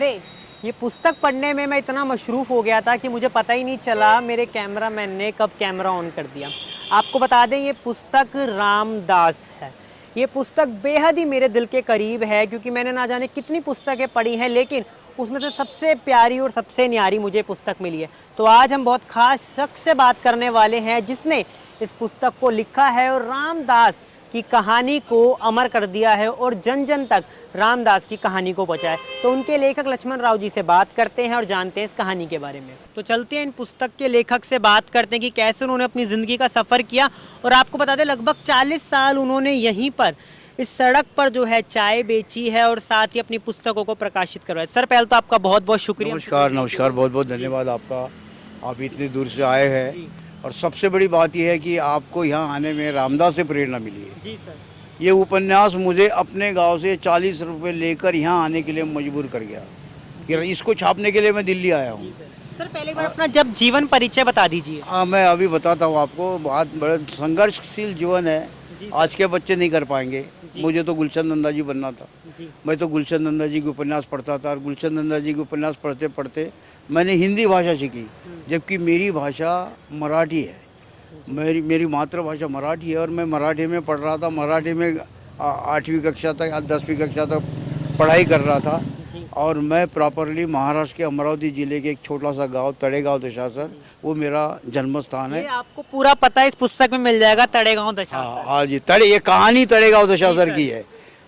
अरे! ये पुस्तक पढ़ने में मैं इतना मशरूफ़ हो गया था कि मुझे पता ही नहीं चला मेरे कैमरामैन ने कब कैमरा ऑन कर दिया। आपको बता दें ये पुस्तक रामदास है। ये पुस्तक बेहद ही मेरे दिल के करीब है क्योंकि मैंने ना जाने कितनी पुस्तकें पढ़ी हैं लेकिन उसमें से सबसे प्यारी और सबसे न्यारी मुझे पुस्तक मिली है। तो आज हम बहुत ख़ास शख्स से बात करने वाले हैं जिसने इस पुस्तक को लिखा है और रामदास की कहानी को अमर कर दिया है और जन जन तक रामदास की कहानी को पहुंचाया। तो उनके लेखक लक्ष्मण राव जी से बात करते हैं और जानते हैं इस कहानी के बारे में। तो चलते हैं इन पुस्तक के लेखक से बात करते हैं कि कैसे उन्होंने अपनी ज़िंदगी का सफ़र किया। और आपको बता दें लगभग 40 साल उन्होंने यहीं पर इस सड़क पर जो है चाय बेची है और साथ ही अपनी पुस्तकों को प्रकाशित करवाया। सर पहले तो आपका बहुत बहुत शुक्रिया। नमस्कार नमस्कार, बहुत बहुत धन्यवाद आपका। आप इतनी दूर से आए हैं और सबसे बड़ी बात यह है कि आपको यहाँ आने में रामदास से प्रेरणा मिली है। जी सर। ये उपन्यास मुझे अपने गांव से 40 रुपये लेकर यहाँ आने के लिए मजबूर कर गया कि इसको छापने के लिए मैं दिल्ली आया हूँ। सर पहले बार अपना जब जीवन परिचय बता दीजिए। हाँ, मैं अभी बताता हूँ आपको। बहुत बड़ा संघर्षशील जीवन है, आज के बच्चे नहीं कर पाएंगे। मुझे तो गुलशन नंदा जी बनना था। मैं तो गुलशन नंदा जी के उपन्यास पढ़ता था और गुलशन नंदा जी के उपन्यास पढ़ते पढ़ते मैंने हिंदी भाषा सीखी, जबकि मेरी भाषा मराठी है। मेरी मातृभाषा मराठी है और मैं मराठी में पढ़ रहा था। मराठी में 8वीं कक्षा तक 10वीं कक्षा तक पढ़ाई कर रहा था। और मैं प्रॉपरली महाराष्ट्र के अमरावती ज़िले के एक छोटा सा गांव तड़ेगांव दशासर, वो मेरा जन्म स्थान है। ये आपको पूरा पता है, इस पुस्तक में मिल जाएगा तड़ेगांव दशासर। हाँ जी, ये कहानी तड़ेगांव दशासर की है।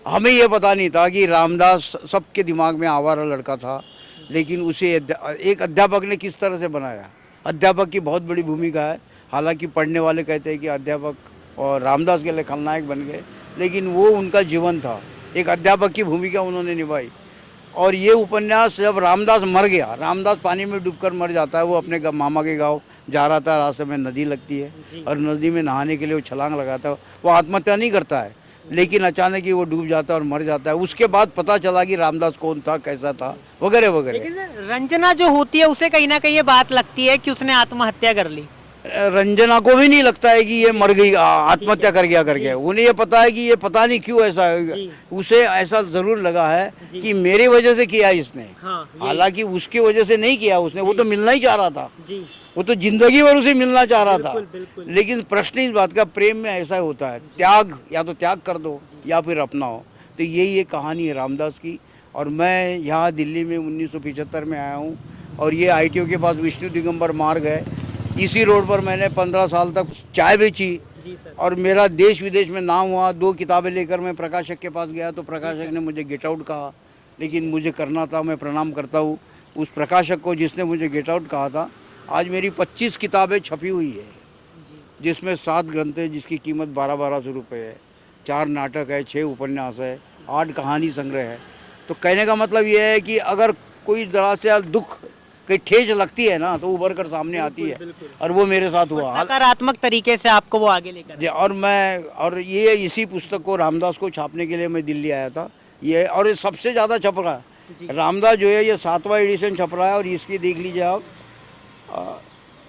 हमें ये पता नहीं था कि रामदास सबके दिमाग में आवारा लड़का था, लेकिन उसे एक अध्यापक ने किस तरह से बनाया। अध्यापक की बहुत बड़ी भूमिका है। हालांकि पढ़ने वाले कहते हैं कि अध्यापक और रामदास के लिए खलनायक बन गए, लेकिन वो उनका जीवन था। एक अध्यापक की भूमिका उन्होंने निभाई। और ये उपन्यास जब रामदास मर गया, रामदास पानी में डूबकर मर जाता है। वो अपने मामा के गांव जा रहा था, रास्ते में नदी लगती है और नदी में नहाने के लिए वो छलांग लगाता है। वो आत्महत्या नहीं करता है, लेकिन अचानक ही वो डूब जाता है और मर जाता है। उसके बाद पता चला कि रामदास कौन था, कैसा था, वगैरह वगैरह। लेकिन रंजना जो होती है उसे कहीं ना कहीं ये बात लगती है कि उसने आत्महत्या कर ली। रंजना को भी नहीं लगता है कि ये मर गई, आत्महत्या कर गया करके। उन्हें ये पता है कि ये पता नहीं क्यों ऐसा है। उसे ऐसा जरूर लगा है कि मेरी वजह से किया इसने। हालांकि उसकी वजह से नहीं किया उसने, वो तो मिलना ही चाह रहा था। वो तो जिंदगी भर उसे मिलना चाह रहा था। लेकिन प्रश्न इस बात का, प्रेम में ऐसा होता है, त्याग, या तो त्याग कर दो या फिर अपनाओ। तो यही एक कहानी है रामदास की। और मैं यहाँ दिल्ली में 1975 में आया हूँ और ये ITO के पास विष्णु दिगंबर मार्ग है, इसी रोड पर मैंने 15 साल तक चाय बेची और मेरा देश विदेश में नाम हुआ। 2 किताबें लेकर मैं प्रकाशक के पास गया तो प्रकाशक ने मुझे गेट आउट कहा, लेकिन मुझे करना था। मैं प्रणाम करता हूँ उस प्रकाशक को जिसने मुझे गेट आउट कहा था। आज मेरी 25 किताबें छपी हुई है, जिसमें 7 ग्रंथ है जिसकी कीमत 1200 रुपये है। 4 नाटक है, 6 उपन्यास है, 8 कहानी संग्रह है। तो कहने का मतलब ये है कि अगर कोई जरा से दुख कहीं ठेस लगती है ना, तो उभर कर सामने आती है। और वो मेरे साथ हुआ सकारात्मक तरीके से आपको वो आगे लेकर। और ये इसी पुस्तक को रामदास को छापने के लिए मैं दिल्ली आया था। ये और ये सबसे ज़्यादा छप रहा है रामदास जो है, ये 7वां एडिशन छप रहा है। और इसकी देख लीजिए आप,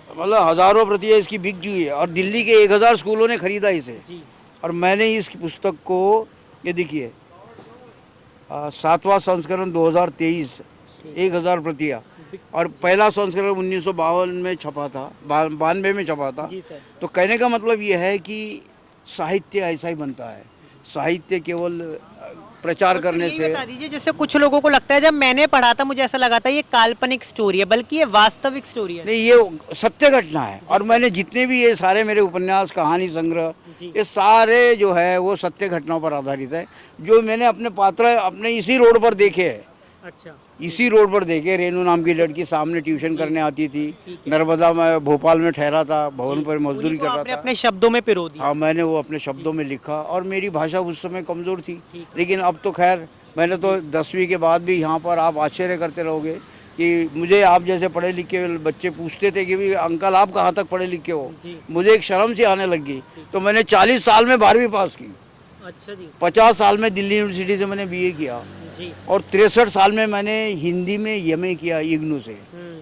मतलब हज़ारों प्रतियां इसकी बिक चुकी है और दिल्ली के 1000 स्कूलों ने खरीदा इसे। और मैंने इस पुस्तक को, ये देखिए 7वां संस्करण 2023, 1000 प्रतियां। और पहला संस्करण 1952 में छपा था, 92 में छपा था। तो कहने का मतलब ये है कि साहित्य ऐसा ही बनता है। साहित्य केवल प्रचार करने से। बता दीजिए, जैसे कुछ लोगों को लगता है, जब मैंने पढ़ा था मुझे ऐसा लगा था ये काल्पनिक स्टोरी है, बल्कि ये वास्तविक स्टोरी है। नहीं, ये सत्य घटना है। और मैंने जितने भी ये सारे मेरे उपन्यास, कहानी संग्रह, ये सारे जो है वो सत्य घटनाओं पर आधारित है, जो मैंने अपने पात्र अपने इसी रोड पर देखे है। अच्छा। इसी रोड पर देखे। रेनू नाम की लड़की सामने ट्यूशन करने आती थी। नर्मदा में, भोपाल में ठहरा था, भवन पर मजदूरी कर रहा था। अपने शब्दों में पिरो दिया। हाँ, मैंने वो अपने शब्दों में लिखा। और मेरी भाषा उस समय कमज़ोर थी, लेकिन अब तो खैर, मैंने तो 10वीं के बाद भी यहाँ पर, आप आश्चर्य करते रहोगे कि मुझे आप जैसे पढ़े लिखे बच्चे पूछते थे कि भी अंकल आप कहाँ तक पढ़े लिखे हो। मुझे एक शर्म सी आने लगी। तो मैंने 40 साल में 12वीं पास की। अच्छा जी। 50 साल में दिल्ली यूनिवर्सिटी से मैंने BA किया और 63 साल में मैंने हिंदी में MA किया इग्नू से।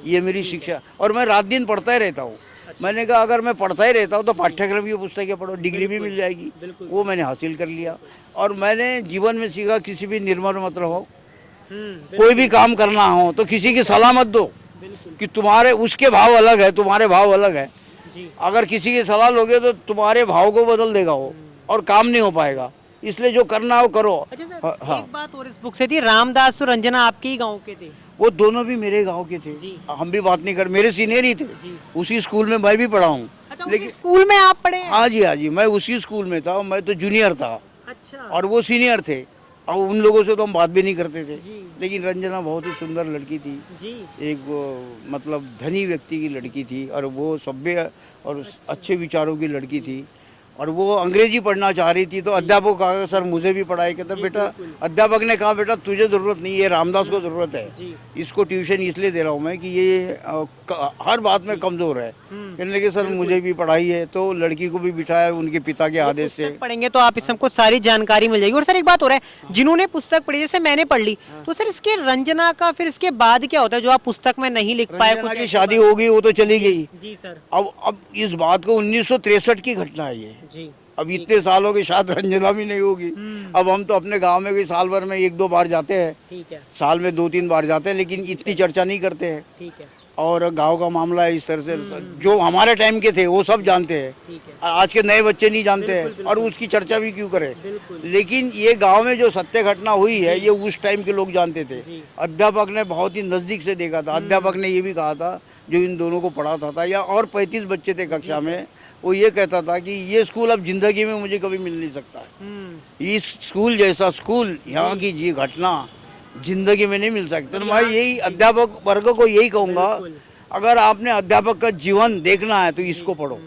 ये मेरी शिक्षा। और मैं रात दिन पढ़ता ही रहता हूँ। मैंने कहा अगर मैं पढ़ता ही रहता हूँ तो पाठ्यक्रम की पुस्तकें पढ़ो, डिग्री भी मिल जाएगी। वो मैंने हासिल कर लिया। और मैंने जीवन में सीखा, किसी भी निर्मल मत रहो, कोई भी काम करना हो तो किसी की सलाह मत दो कि तुम्हारे उसके भाव अलग है, तुम्हारे भाव अलग है। अगर किसी की सलाह लोगे तो तुम्हारे भाव को बदल देगा वो, और काम नहीं हो पाएगा। इसलिए जो करना हो करो। अच्छा सर, हाँ, एक बात और इस बुक से थी, रामदास और रंजना आपके ही गांव के थे। वो दोनों भी मेरे गांव के थे। जी। हम भी बात नहीं कर, मेरे सीनियर ही थे। उसी स्कूल में मैं भी पढ़ा हूँ। अच्छा, लेकिन स्कूल में आप पढ़े हैं? हाँ जी, हाँ जी, मैं उसी स्कूल में था। मैं तो जूनियर था अच्छा। और वो सीनियर थे। और उन लोगों से तो हम बात भी नहीं करते थे। जी। लेकिन रंजना बहुत ही सुंदर लड़की थी। जी। एक वो मतलब धनी व्यक्ति की लड़की थी, और वो सभ्य और अच्छे विचारों की लड़की थी। और वो अंग्रेजी पढ़ना चाह रही थी, तो अध्यापक को कहा सर मुझे भी पढ़ाई। कहता बेटा, अध्यापक ने कहा बेटा तुझे ज़रूरत नहीं है, रामदास को ज़रूरत है। इसको ट्यूशन इसलिए दे रहा हूँ मैं कि ये हर बात में कमज़ोर है। कहने लगे सर मुझे भी पढ़ाई है। तो लड़की को भी बिठाया उनके पिता के आदेश से। पढ़ेंगे तो आप इस सबको सारी जानकारी मिल जाएगी। और सर एक बात हो रहा है, जिन्होंने पुस्तक पढ़ी, जैसे मैंने पढ़ ली, तो सर इसके रंजना का फिर इसके बाद क्या होता है जो आप पुस्तक में नहीं लिख पाए? रंजना की शादी हो गई, वो तो चली गई। जी सर। अब इस बात को 1963 की घटना है ये। जी। अब इतने साल हो गए, शायद रंजना भी नहीं होगी। अब हम तो अपने गांव में कोई साल भर में 1-2 बार जाते हैं, ठीक है। साल में 2-3 बार जाते हैं, लेकिन इतनी चर्चा नहीं करते हैं। ठीक है। और गांव का मामला है इस तरह से, जो हमारे टाइम के थे वो सब जानते हैं। ठीक है। और आज के नए बच्चे नहीं जानते हैं, और उसकी चर्चा भी क्यों करें। लेकिन ये गांव में जो सत्य घटना हुई है ये उस टाइम के लोग जानते थे। अध्यापक ने बहुत ही नज़दीक से देखा था। अध्यापक ने ये भी कहा था, जो इन दोनों को पढ़ाता था, या और 35 बच्चे थे कक्षा में, वो ये कहता था कि ये स्कूल अब जिंदगी में मुझे कभी मिल नहीं सकता। इस स्कूल जैसा स्कूल, यहाँ की ये घटना जिंदगी में नहीं मिल सकती। तो मैं यही अध्यापक वर्ग को यही कहूँगा, अगर आपने अध्यापक का जीवन देखना है तो इसको पढ़ो।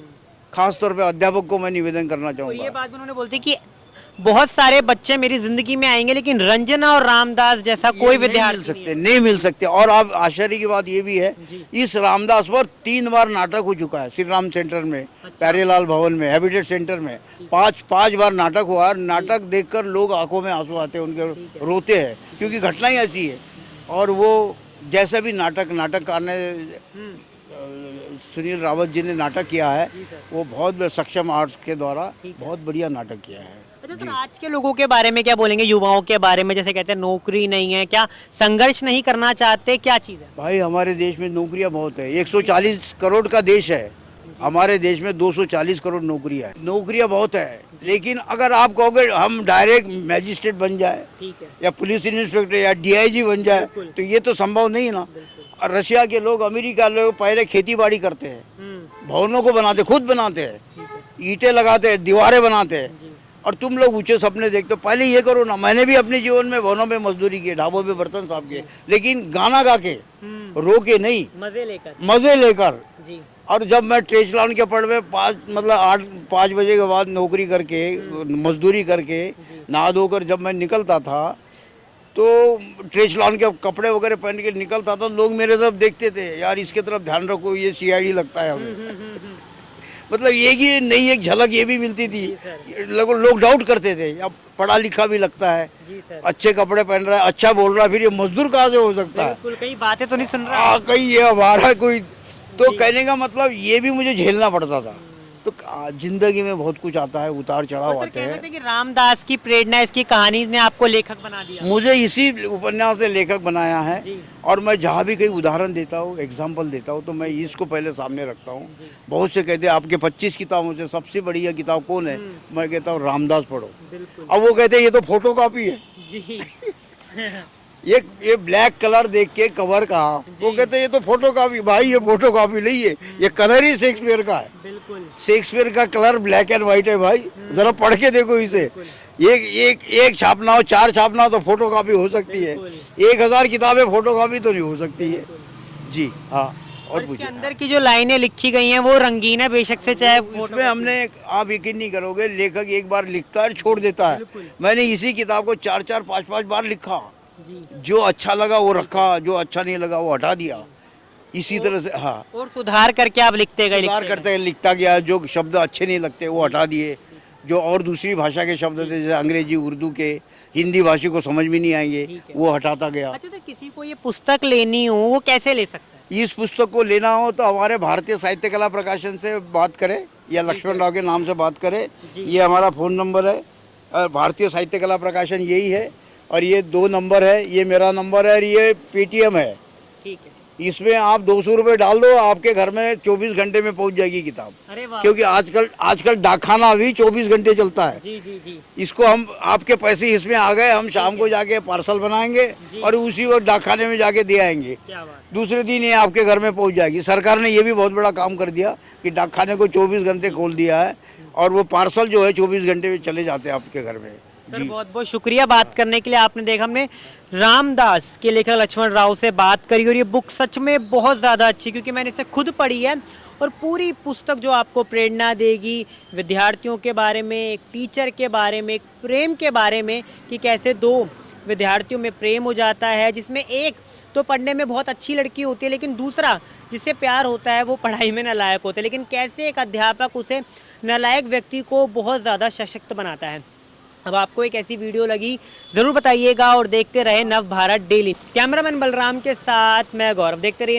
खास तौर पे अध्यापक को मैं निवेदन करना तो ये चाहूँगा। बात भी उन्होंने बोलती कि बहुत सारे बच्चे मेरी जिंदगी में आएंगे, लेकिन रंजना और रामदास जैसा कोई विद्यार्थी नहीं मिल सकते। और आप आश्चर्य की बात ये भी है, इस रामदास पर 3 बार नाटक हो चुका है। श्री राम सेंटर में, प्यारेलाल भवन में, हैबिटेट सेंटर में 5 बार नाटक हुआ। नाटक देखकर लोग आंखों में आंसू आते हैं, उनके रोते हैं, क्योंकि घटना ही ऐसी है। और वो जैसा भी नाटककार ने, सुनील रावत जी ने नाटक किया है, वो बहुत सक्षम आर्ट्स के द्वारा बहुत बढ़िया नाटक किया है। अच्छा सर, आज के लोगों के बारे में क्या बोलेंगे, युवाओं के बारे में? जैसे कहते हैं नौकरी नहीं है, क्या संघर्ष नहीं करना चाहते, क्या चीज़ है? भाई हमारे देश में नौकरियां बहुत है। 140 करोड़ का देश है, हमारे देश में 240 करोड़ नौकरियां है। नौकरियां बहुत है, लेकिन अगर आप कहोगे हम डायरेक्ट मैजिस्ट्रेट बन जाए, ठीक है, या पुलिस इंस्पेक्टर या DIG बन जाए, तो ये तो संभव नहीं ना। और रशिया के लोग, अमेरिका लोग पहले खेती बाड़ी करते हैं, भवनों को बनाते, खुद बनाते हैं, ईंटें लगाते हैं, दीवारें बनाते हैं। और तुम लोग ऊंचे सपने देखते हो, पहले ये करो ना। मैंने भी अपने जीवन में भवनों में मजदूरी की, ढाबों पे बर्तन साफ किए, लेकिन गाना गा के, रो के नहीं, मजे लेकर। और जब मैं ट्रेचलान के पड़ में 5 बजे के बाद नौकरी करके, मजदूरी करके, नहा धोकर जब मैं निकलता था, तो ट्रेचलान के कपड़े वगैरह पहन के निकलता था, लोग मेरे तरफ देखते थे, यार इसके तरफ ध्यान रखो, ये CID लगता है हमें। मतलब ये नई एक झलक ये भी मिलती थी। लोग डाउट करते थे, अब पढ़ा लिखा भी लगता है, अच्छे कपड़े पहन रहा है, अच्छा बोल रहा है, फिर ये मजदूर कहाँ से हो सकता है? कई बातें तो नहीं सुन रहा, कहीं ये हमारा कोई। तो कहने का मतलब ये भी मुझे झेलना पड़ता था। तो जिंदगी में बहुत कुछ आता है, उतार चढ़ाव आते हैं। कि रामदास की प्रेरणा, इसकी कहानी ने आपको लेखक बना दिया? मुझे इसी उपन्यास ने लेखक बनाया है। और मैं जहाँ भी कहीं उदाहरण देता हूँ, एग्जाम्पल देता हूँ, तो मैं इसको पहले सामने रखता हूँ। बहुत से कहते हैं आपके 25 किताबों से सबसे बढ़िया किताब कौन है? मैं कहता हूँ रामदास पढ़ो। अब वो कहते हैं ये तो फोटो कॉपी है। ये ब्लैक कलर देख के कवर का, वो कहते हैं ये तो फोटो कॉपी। भाई ये फोटो कॉपी नहीं है, ये कलर ही शेक्सपियर का है। शेक्सपियर का कलर ब्लैक एंड व्हाइट है भाई, जरा पढ़ के देखो इसे। एक छापना हो, 4 छापना हो तो फोटो कॉपी हो सकती है, 1000 किताबें फोटो कॉपी तो नहीं हो सकती है जी। हाँ, और इसके अंदर की जो लाइनें लिखी गई हैं वो रंगीन है बेशक से, चाहे उसमें हमने, आप यकीन नहीं करोगे, लेखक एक बार लिखता है छोड़ देता है। मैंने इसी किताब को 4-4, 5-5 बार लिखा। जो अच्छा लगा वो रखा, जो अच्छा नहीं लगा वो हटा दिया, इसी तरह से। हाँ, और सुधार करके आप लिखते गए, लिखता गया। जो शब्द अच्छे नहीं लगते वो हटा दिए, जो और दूसरी भाषा के शब्द थे, जैसे अंग्रेजी, उर्दू के, हिंदी भाषी को समझ में नहीं आएंगे, वो हटाता गया। अच्छा, तो किसी को ये पुस्तक लेनी हो वो कैसे ले सकता है? इस पुस्तक को लेना हो तो हमारे भारतीय साहित्य कला प्रकाशन से बात करें, या लक्ष्मण राव के नाम से बात करें। ये हमारा फ़ोन नंबर है, और भारतीय साहित्य कला प्रकाशन यही है। और ये 2 नंबर है, ये मेरा नंबर है और ये पेटीएम है। ठीक है। इसमें आप 200 रुपये डाल दो, आपके घर में 24 घंटे में पहुंच जाएगी किताब। अरे वाह। क्योंकि आजकल डाकखाना भी 24 घंटे चलता है। जी जी जी। इसको हम आपके पैसे इसमें आ गए, हम शाम को जाके पार्सल बनाएंगे और उसी वक्त डाकखाने में जाके दे आएंगे। क्या बात। दूसरे दिन ये आपके घर में पहुंच जाएगी। सरकार ने ये भी बहुत बड़ा काम कर दिया कि डाकखाने को 24 घंटे खोल दिया है और वो पार्सल जो है 24 घंटे में चले जाते हैं आपके घर में। सर बहुत बहुत शुक्रिया बात करने के लिए। आपने देखा हमने रामदास के लेखक लक्ष्मण राव से बात करी और ये बुक सच में बहुत ज़्यादा अच्छी, क्योंकि मैंने इसे खुद पढ़ी है और पूरी पुस्तक जो आपको प्रेरणा देगी विद्यार्थियों के बारे में, एक टीचर के बारे में, एक प्रेम के बारे में कि कैसे 2 विद्यार्थियों में प्रेम हो जाता है, जिसमें एक तो पढ़ने में बहुत अच्छी लड़की होती है लेकिन दूसरा जिससे प्यार होता है वो पढ़ाई में नालायक होता है, लेकिन कैसे एक अध्यापक उसे नालायक व्यक्ति को बहुत ज़्यादा सशक्त बनाता है। अब आपको एक ऐसी वीडियो लगी ज़रूर बताइएगा और देखते रहे नव भारत डेली। कैमरामैन बलराम के साथ मैं गौरव, देखते रहिए।